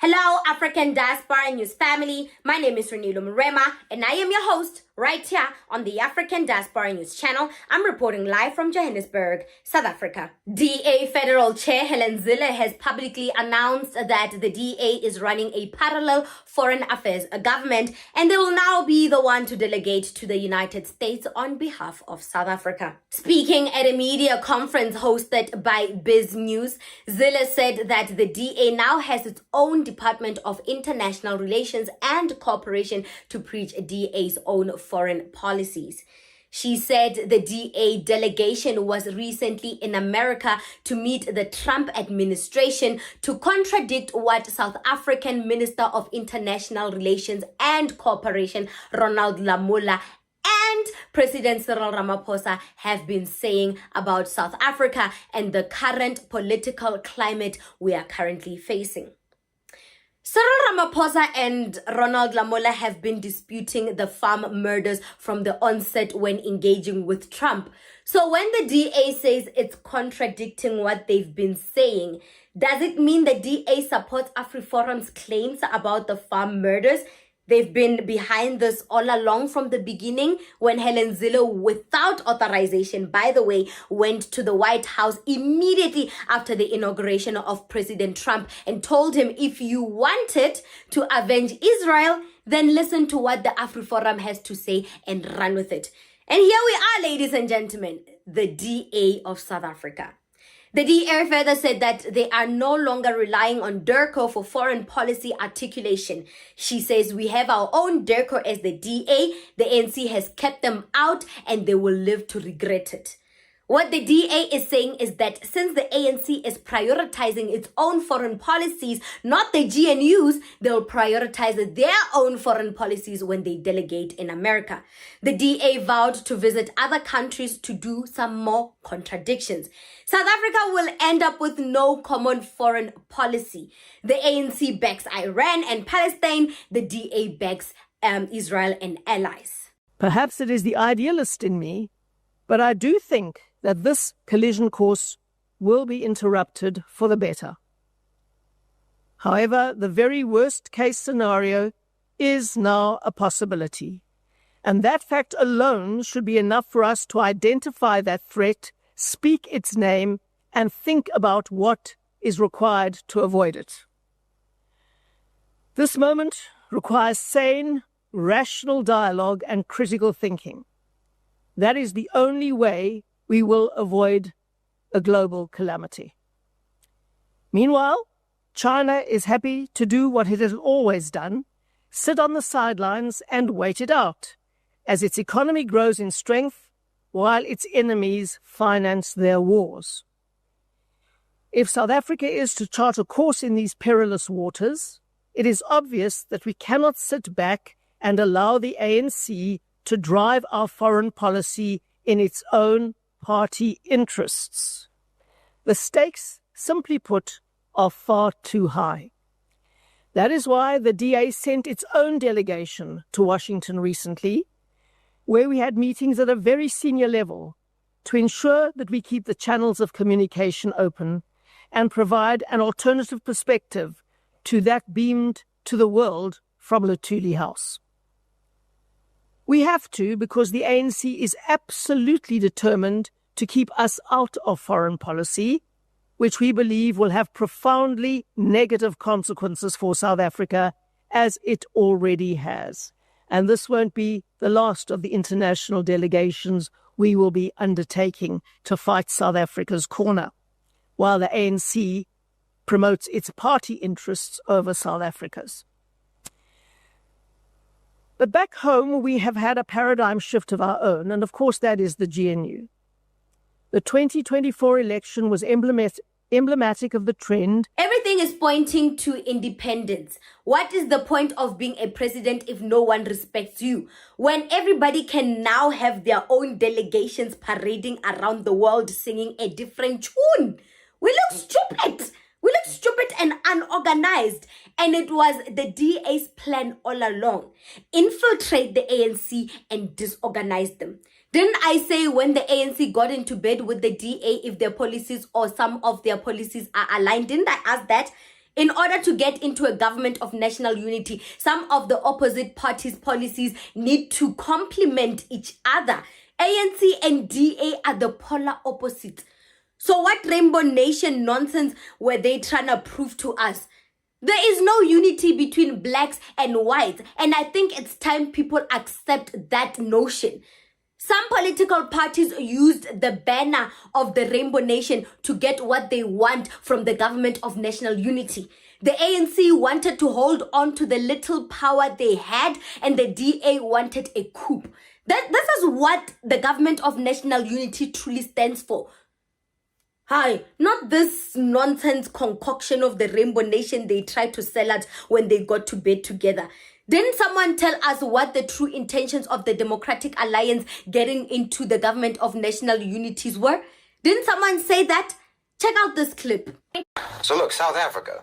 Hello, African Diaspora News family. My name is Reneilwe Morema, and I am your host right here on the African Diaspora News channel. I'm reporting live from Johannesburg, South Africa. DA Federal Chair Hellen Zille has publicly announced that the DA is running a parallel foreign affairs government, and they will now be the one to delegate to the United States on behalf of South Africa. Speaking at a media conference hosted by Biz News, Zille said that the DA now has its own Department of International Relations and Cooperation to preach DA's own foreign policies. She said the DA delegation was recently in America to meet the Trump administration to contradict what South African Minister of International Relations and Cooperation, Ronald Lamola, and President Cyril Ramaphosa have been saying about South Africa and the current political climate we are currently facing. Cyril Ramaphosa and Ronald Lamola have been disputing the farm murders from the onset when engaging with Trump. So when the DA says it's contradicting what they've been saying, does it mean the DA supports AfriForum's claims about the farm murders? They've been behind this all along from the beginning when Hellen Zille, without authorization, by the way, went to the White House immediately after the inauguration of President Trump and told him, if you wanted to avenge Israel, then listen to what the AfriForum has to say and run with it. And here we are, ladies and gentlemen, the DA of South Africa. The DA further said that they are no longer relying on DIRCO for foreign policy articulation. She says, we have our own DIRCO as the DA. The ANC has kept them out and they will live to regret it. What the DA is saying is that since the ANC is prioritizing its own foreign policies, not the GNU's, they'll prioritize their own foreign policies when they delegate in America. The DA vowed to visit other countries to do some more contradictions. South Africa will end up with no common foreign policy. The ANC backs Iran and Palestine. The DA backs Israel and allies. Perhaps it is the idealist in me, but I do think that this collision course will be interrupted for the better. However, the very worst case scenario is now a possibility, and that fact alone should be enough for us to identify that threat, speak its name, and think about what is required to avoid it. This moment requires sane, rational dialogue and critical thinking. That is the only way we will avoid a global calamity. Meanwhile, China is happy to do what it has always done, sit on the sidelines and wait it out, as its economy grows in strength while its enemies finance their wars. If South Africa is to chart a course in these perilous waters, it is obvious that we cannot sit back and allow the ANC to drive our foreign policy in its own party interests. The stakes, simply put, are far too high. That is why the DA sent its own delegation to Washington recently, where we had meetings at a very senior level to ensure that we keep the channels of communication open and provide an alternative perspective to that beamed to the world from Luthuli House. We have to, because the ANC is absolutely determined to keep us out of foreign policy, which we believe will have profoundly negative consequences for South Africa, as it already has. And this won't be the last of the international delegations we will be undertaking to fight South Africa's corner, while the ANC promotes its party interests over South Africa's. But back home, we have had a paradigm shift of our own, and of course that is the GNU. The 2024 election was emblematic of the trend. Everything is pointing to independence. What is the point of being a president if no one respects you? When everybody can now have their own delegations parading around the world singing a different tune. We look stupid. We look stupid and unorganized. And it was the DA's plan all along. Infiltrate the ANC and disorganize them. Didn't I say when the ANC got into bed with the DA if their policies or some of their policies are aligned? Didn't I ask that? In order to get into a government of national unity, some of the opposite parties' policies need to complement each other. ANC and DA are the polar opposites. So what Rainbow Nation nonsense were they trying to prove to us? There is no unity between blacks and whites, and I think it's time people accept that notion. Some political parties used the banner of the Rainbow Nation to get what they want from the government of national unity. The ANC wanted to hold on to the little power they had, and the DA wanted a coup. This is what the government of national unity truly stands for. Hi, not this nonsense concoction of the Rainbow Nation they tried to sell us when they got to bed together. Didn't someone tell us what the true intentions of the Democratic Alliance getting into the government of national unities were? Didn't someone say that? Check out this clip. So look, South Africa,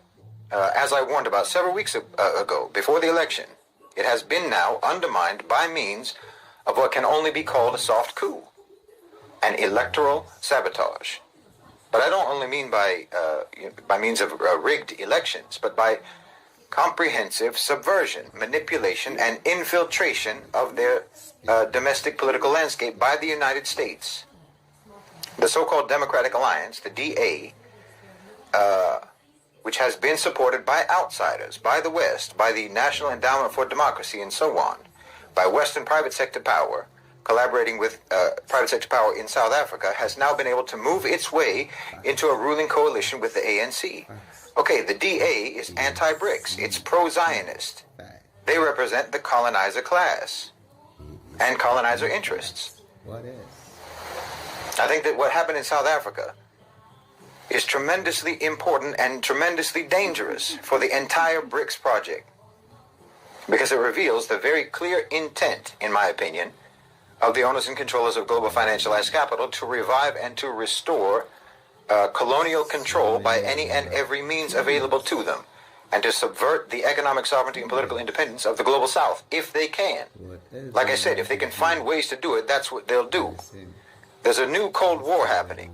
as I warned about several weeks ago, before the election, it has been now undermined by means of what can only be called a soft coup, an electoral sabotage. But I don't only mean by means of rigged elections, but by comprehensive subversion, manipulation, and infiltration of their domestic political landscape by the United States. The so-called Democratic Alliance, the DA, which has been supported by outsiders, by the West, by the National Endowment for Democracy, and so on, by Western private sector power, collaborating with private sector power in South Africa, has now been able to move its way into a ruling coalition with the ANC. Okay, the DA is anti-BRICS. It's pro-Zionist. They represent the colonizer class and colonizer interests. I think that what happened in South Africa is tremendously important and tremendously dangerous for the entire BRICS project, because it reveals the very clear intent, in my opinion, of the owners and controllers of global financialized capital to revive and to restore colonial control by any and every means available to them, and to subvert the economic sovereignty and political independence of the global South, if they can. Like I said, if they can find ways to do it, that's what they'll do. There's a new Cold War happening.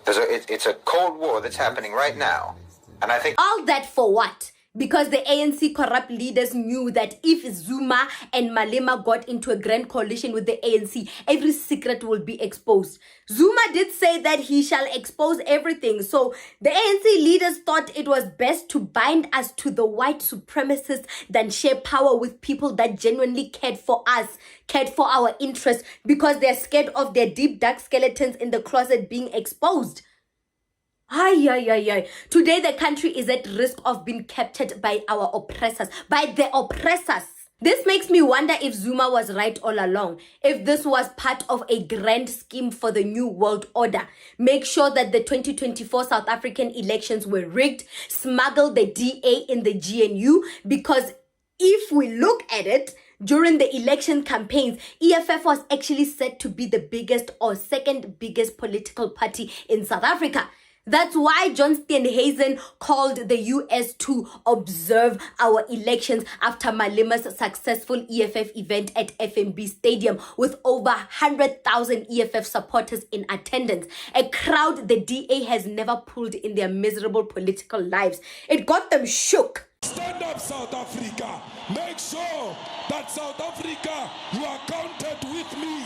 It's a Cold War that's happening right now. And I think... All that for what? Because the ANC corrupt leaders knew that if Zuma and Malema got into a grand coalition with the ANC, every secret will be exposed. Zuma did say that he shall expose everything. So the ANC leaders thought it was best to bind us to the white supremacists than share power with people that genuinely cared for us, cared for our interests, because they're scared of their deep dark skeletons in the closet being exposed. Ay. Today the country is at risk of being captured by our oppressors, by the oppressors. This makes me wonder if Zuma was right all along, if this was part of a grand scheme for the new world order. Make sure that the 2024 South African elections were rigged, smuggle the DA in the GNU, because if we look at it, during the election campaigns, EFF was actually said to be the biggest or second biggest political party in South Africa. That's why John Steenhuisen called the US to observe our elections after Malema's successful EFF event at FNB Stadium with over 100,000 EFF supporters in attendance. A crowd the DA has never pulled in their miserable political lives. It got them shook. Stand up, South Africa. Make sure that South Africa, you are counted with me.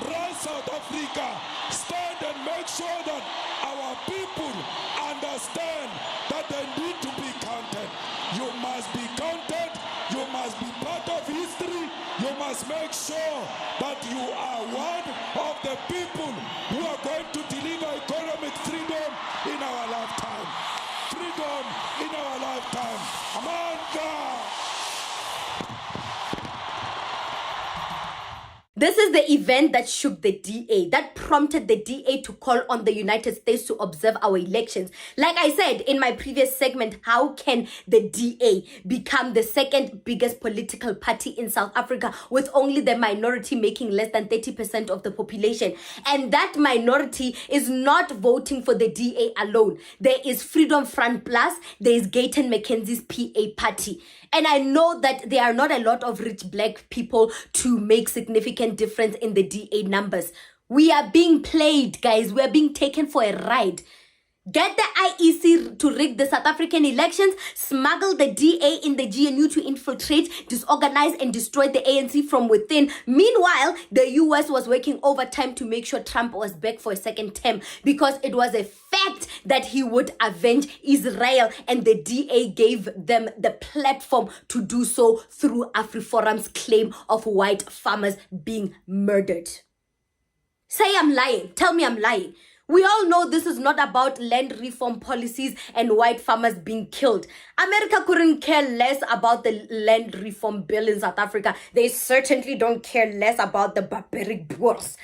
Run, South Africa. Stand and make sure that our people understand that they need to be counted. You must be counted. You must be part of history. You must make sure that you are one of the people who are going to deliver economic freedom in our lifetime. Freedom in our lifetime. Amanda! This is the event that shook the DA, that prompted the DA to call on the United States to observe our elections. Like I said in my previous segment, how can the DA become the second biggest political party in South Africa with only the minority making less than 30% of the population? And that minority is not voting for the DA alone. There is Freedom Front Plus, there is Gayton McKenzie's PA party. And I know that there are not a lot of rich black people to make significant difference in the DA numbers. We are being played, guys. We are being taken for a ride. get the IEC to rig the South African elections, smuggle the DA in the GNU to infiltrate, disorganize, and destroy the ANC from within. Meanwhile, the US was working overtime to make sure Trump was back for a second term because it was a fact that he would avenge Israel, and the DA gave them the platform to do so through AfriForum's claim of white farmers being murdered. Say I'm lying. Tell me I'm lying. We all know this is not about land reform policies and white farmers being killed. America couldn't care less about the land reform bill in South Africa. They certainly don't care less about the barbaric Boers.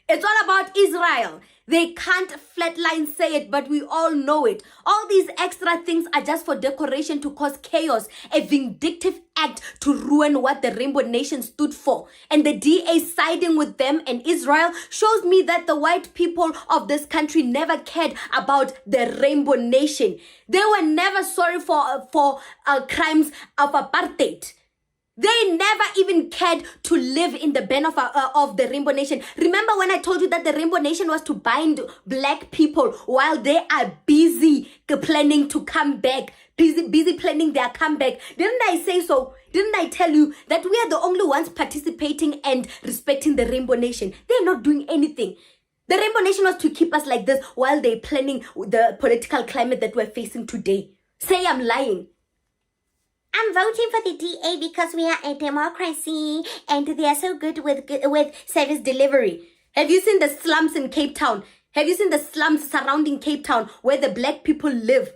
It's all about Israel. They can't flatline say it, but we all know it. All these extra things are just for decoration to cause chaos, a vindictive act to ruin what the Rainbow Nation stood for. And the DA siding with them and Israel shows me that the white people of this country never cared about the Rainbow Nation. They were never sorry for crimes of apartheid. They never even cared to live in the band of the Rainbow Nation. Remember when I told you that the Rainbow Nation was to bind black people while they are busy planning to come back, busy planning their comeback? Didn't I say so? Didn't I tell you that we are the only ones participating and respecting the Rainbow Nation? They're not doing anything. The Rainbow Nation was to keep us like this while they're planning the political climate that we're facing today. Say I'm lying. I'm voting for the DA because we are a democracy and they are so good with service delivery. Have you seen the slums in Cape Town? Have you seen the slums surrounding Cape Town where the black people live?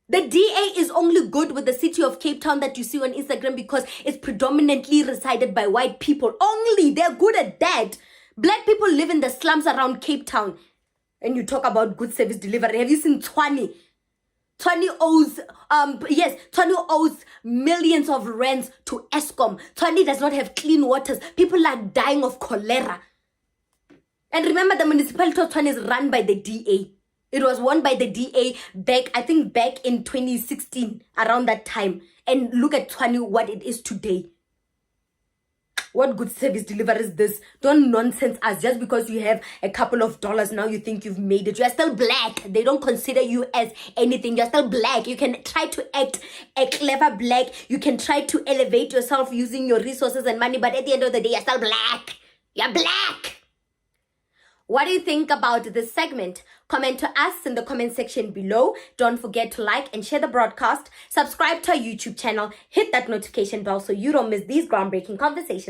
The DA is only good with the city of Cape Town that you see on Instagram because it's predominantly resided by white people. Only they're good at that. Black people live in the slums around Cape Town. And you talk about good service delivery. Have you seen Tshwane? Tshwane owes millions of rands to Eskom. Tshwane does not have clean waters. People are dying of cholera. And remember, the municipality of Tshwane is run by the DA. It was won by the DA back in 2016, around that time. And look at Tshwane, what it is today. What good service delivery is this? Don't nonsense us. Just because you have a couple of dollars now, you think you've made it. You are still black. They don't consider you as anything. You're still black. You can try to act a clever black. You can try to elevate yourself using your resources and money. But at the end of the day, you're still black. You're black. What do you think about this segment? Comment to us in the comment section below. Don't forget to like and share the broadcast. Subscribe to our YouTube channel. Hit that notification bell so you don't miss these groundbreaking conversations.